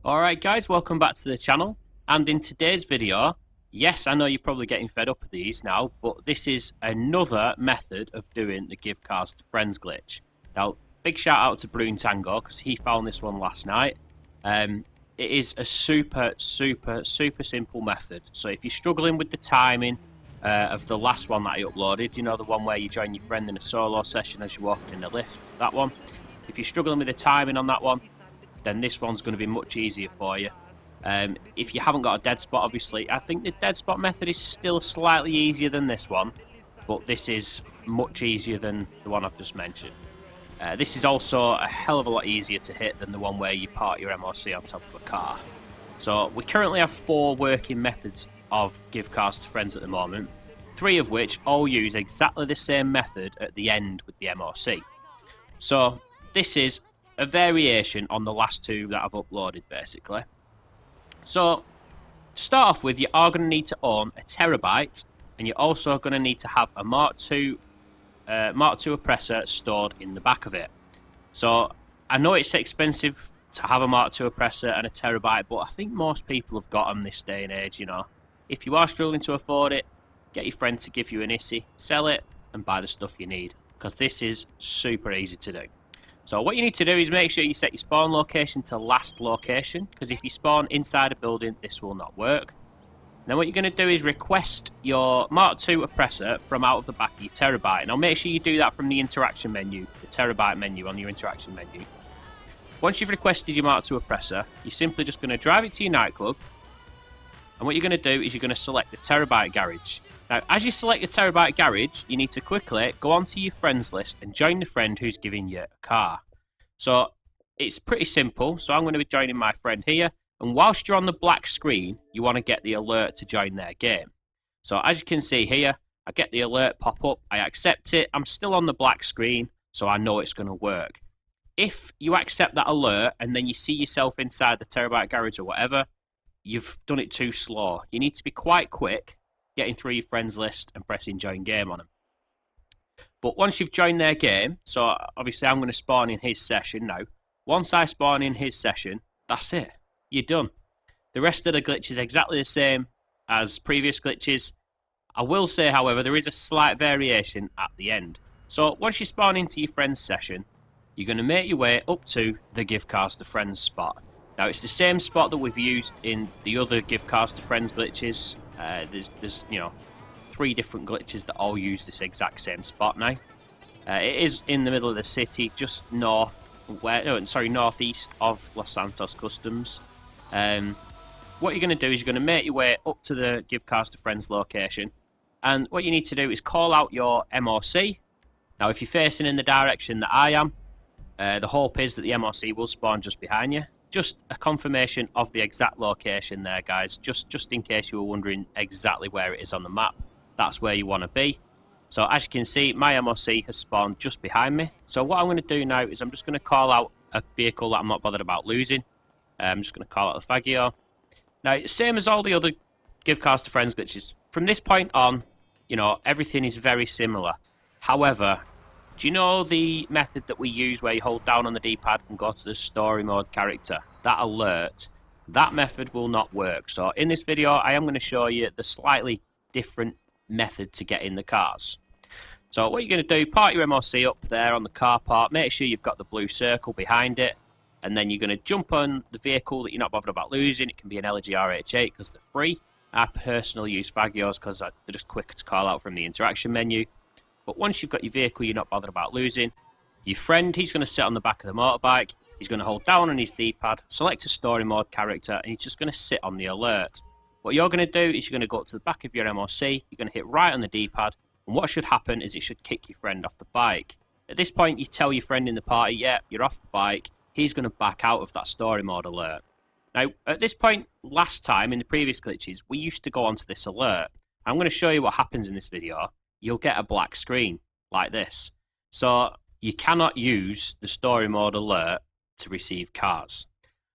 Alright guys, welcome back to the channel, and in today's video, yes, I know you're probably getting fed up of these now, but this is another method of doing the give cars to friends glitch. Now, big shout out to Brune Tango because he found this one last night. It is a super simple method, so if you're struggling with the timing of the last one that I uploaded, you know, the one where you join your friend in a solo session as you're walking in the lift, that one. If you're struggling with the timing on that one, then this one's going to be much easier for you. If you haven't got a dead spot, obviously, I think the dead spot method is still slightly easier than this one, but this is much easier than the one I've just mentioned. This is also a hell of a lot easier to hit than the one where you park your MOC on top of a car. So we currently have 4 working methods of give cars to friends at the moment, 3 of which all use exactly the same method at the end with the MOC. So this is a variation on the last 2 that I've uploaded, basically. So to start off with, you are going to need to own a terabyte, and you're also going to need to have a Mark II oppressor stored in the back of it. So I know it's expensive to have a Mark II oppressor and a terabyte, but I think most people have got them this day and age, you know. If you are struggling to afford it, get your friend to give you an ISI, sell it, and buy the stuff you need, because this is super easy to do. So what you need to do is make sure you set your spawn location to last location, because if you spawn inside a building, this will not work. Then what you're going to do is request your Mark II oppressor from out of the back of your terabyte. Now make sure you do that from the interaction menu, the terabyte menu on your interaction menu. Once you've requested your Mark II oppressor, you're simply just going to drive it to your nightclub, and what you're going to do is you're going to select the terabyte garage. Now, as you select the terabyte garage, you need to quickly go onto your friends list and join the friend who's giving you a car. So it's pretty simple. So I'm going to be joining my friend here, and whilst you're on the black screen, you want to get the alert to join their game. So as you can see here, I get the alert pop up, I accept it, I'm still on the black screen, so I know it's going to work. If you accept that alert and then you see yourself inside the terabyte garage or whatever, you've done it too slow. You need to be quite quick getting through your friends list and pressing join game on them. But once you've joined their game, so obviously I'm going to spawn in his session now. Once I spawn in his session, that's it. You're done. The rest of the glitch is exactly the same as previous glitches. I will say, however, there is a slight variation at the end. So once you spawn into your friend's session, you're going to make your way up to the give cars to friends spot. Now it's the same spot that we've used in the other give cars to friends glitches. There's you know, 3 different glitches that all use this exact same spot now. It is in the middle of the city, just northeast of Los Santos Customs. What you're going to do is you're going to make your way up to the give cars to friends location, and what you need to do is call out your MOC. Now if you're facing in the direction that I am, the hope is that the MOC will spawn just behind you. Just a confirmation of the exact location there, guys, just in case you were wondering exactly where it is on the map. That's where you want to be. So as you can see, my MOC has spawned just behind me. So what I'm going to do now is I'm just going to call out a vehicle that I'm not bothered about losing. I'm just going to call out the Fagio. Now, same as all the other give cars to friends glitches, from this point on, you know, everything is very similar. However, do you know the method that we use where you hold down on the D-pad and go to the story mode character? That alert, that method will not work. So in this video, I am going to show you the slightly different method to get in the cars. So what you're going to do, park your MOC up there on the car park, make sure you've got the blue circle behind it, and then you're going to jump on the vehicle that you're not bothered about losing. It can be an LG RH8 because they're free. I personally use Fagios because they're just quicker to call out from the interaction menu. But once you've got your vehicle you're not bothered about losing, your friend, he's going to sit on the back of the motorbike, he's going to hold down on his D-pad, select a story mode character, and he's just going to sit on the alert. What you're going to do is you're going to go up to the back of your MOC, you're going to hit right on the D-pad, and what should happen is it should kick your friend off the bike. At this point, you tell your friend in the party, yeah, you're off the bike, he's going to back out of that story mode alert. Now, at this point, last time, in the previous glitches, we used to go onto this alert. I'm going to show you what happens in this video. You'll get a black screen like this. So you cannot use the story mode alert to receive cars.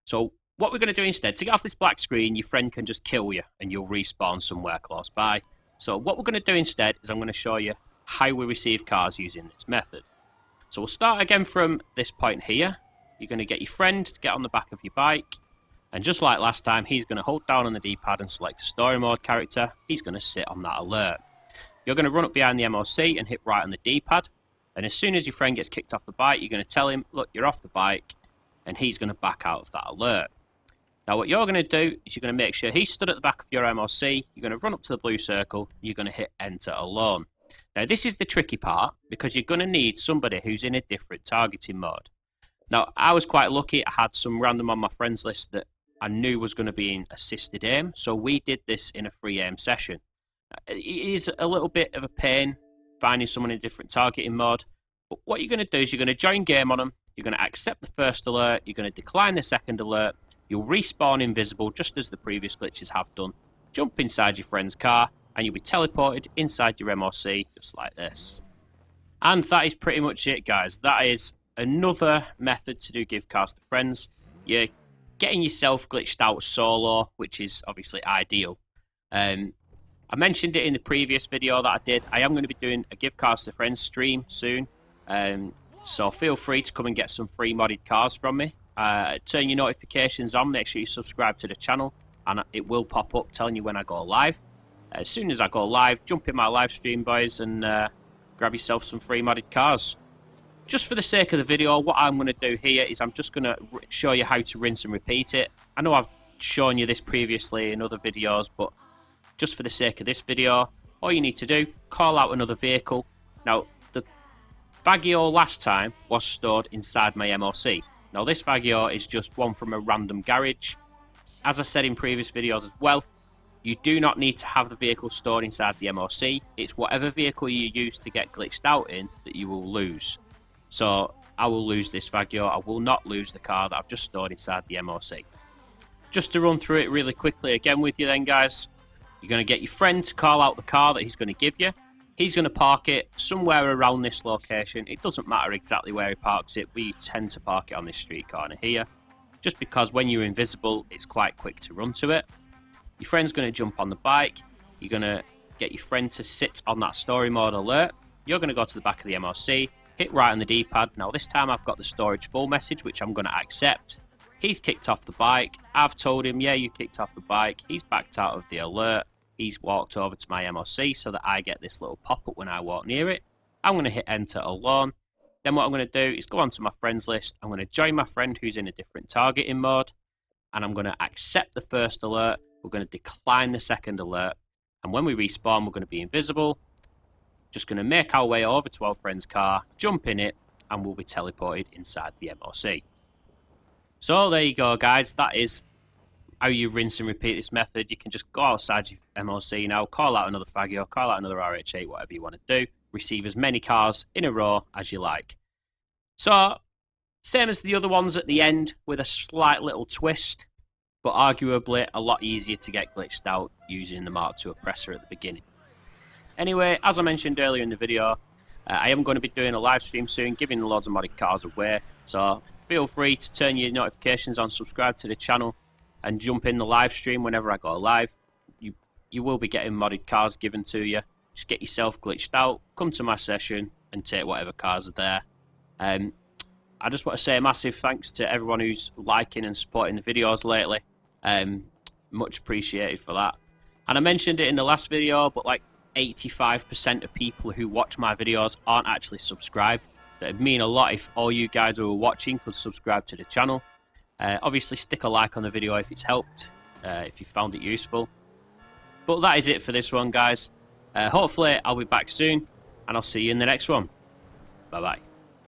So what we're going to do instead, to get off this black screen, your friend can just kill you and you'll respawn somewhere close by. So what we're going to do instead is I'm going to show you how we receive cars using this method. So we'll start again from this point here. You're going to get your friend to get on the back of your bike. And just like last time, he's going to hold down on the D-pad and select a story mode character. He's going to sit on that alert. You're going to run up behind the MOC and hit right on the D-pad. And as soon as your friend gets kicked off the bike, you're going to tell him, look, you're off the bike. And he's going to back out of that alert. Now what you're going to do is you're going to make sure he's stood at the back of your MOC. You're going to run up to the blue circle. You're going to hit enter alone. Now this is the tricky part because you're going to need somebody who's in a different targeting mode. Now I was quite lucky. I had some random on my friends list that I knew was going to be in assisted aim. So we did this in a free aim session. It is a little bit of a pain finding someone in a different targeting mode. But what you're going to do is you're going to join game on them. You're going to accept the first alert. You're going to decline the second alert. You'll respawn invisible just as the previous glitches have done. Jump inside your friend's car and you'll be teleported inside your MOC just like this. And that is pretty much it, guys. That is another method to do give cars to friends. You're getting yourself glitched out solo, which is obviously ideal. I mentioned it in the previous video that I did. I am going to be doing a give cars to friends stream soon. So feel free to come and get some free modded cars from me. Turn your notifications on, make sure you subscribe to the channel, and it will pop up telling you when I go live. As soon as I go live, jump in my live stream, boys, and grab yourself some free modded cars. Just for the sake of the video, what I'm going to do here is I'm just going to show you how to rinse and repeat it. I know I've shown you this previously in other videos, but just for the sake of this video, all you need to do, call out another vehicle. Now, the Vagio last time was stored inside my MOC. Now, this Vagio is just one from a random garage. As I said in previous videos as well, you do not need to have the vehicle stored inside the MOC. It's whatever vehicle you use to get glitched out in that you will lose. So, I will lose this Vagio. I will not lose the car that I've just stored inside the MOC. Just to run through it really quickly again with you then, guys. You're going to get your friend to call out the car that he's going to give you. He's going to park it somewhere around this location. It doesn't matter exactly where he parks it. We tend to park it on this street corner here. Just because when you're invisible, it's quite quick to run to it. Your friend's going to jump on the bike. You're going to get your friend to sit on that story mode alert. You're going to go to the back of the MOC, hit right on the D-pad. Now this time I've got the storage full message, which I'm going to accept. He's kicked off the bike. I've told him, yeah, you kicked off the bike. He's backed out of the alert. He's walked over to my MOC so that I get this little pop-up when I walk near it. I'm going to hit enter alone. Then what I'm going to do is go onto my friends list. I'm going to join my friend who's in a different targeting mode. And I'm going to accept the first alert. We're going to decline the second alert. And when we respawn, we're going to be invisible. Just going to make our way over to our friend's car, jump in it, and we'll be teleported inside the MOC. So there you go, guys. That is how you rinse and repeat this method. You can just go outside your MOC now, call out another Vagio, call out another RH8, whatever you want to do. Receive as many cars in a row as you like. So, same as the other ones at the end, with a slight little twist, but arguably a lot easier to get glitched out using the Mark II oppressor at the beginning. Anyway, as I mentioned earlier in the video, I am going to be doing a live stream soon, giving loads of modded cars away. So, feel free to turn your notifications on, subscribe to the channel, and jump in the live stream whenever I go live. You will be getting modded cars given to you. Just get yourself glitched out, come to my session, and take whatever cars are there. I just want to say a massive thanks to everyone who's liking and supporting the videos lately. Much appreciated for that. And I mentioned it in the last video, but like 85% of people who watch my videos aren't actually subscribed. It would mean a lot if all you guys who are watching could subscribe to the channel. Obviously stick a like on the video if it's helped, if you found it useful. But that is it for this one, guys. Hopefully I'll be back soon, and I'll see you in the next one. Bye bye.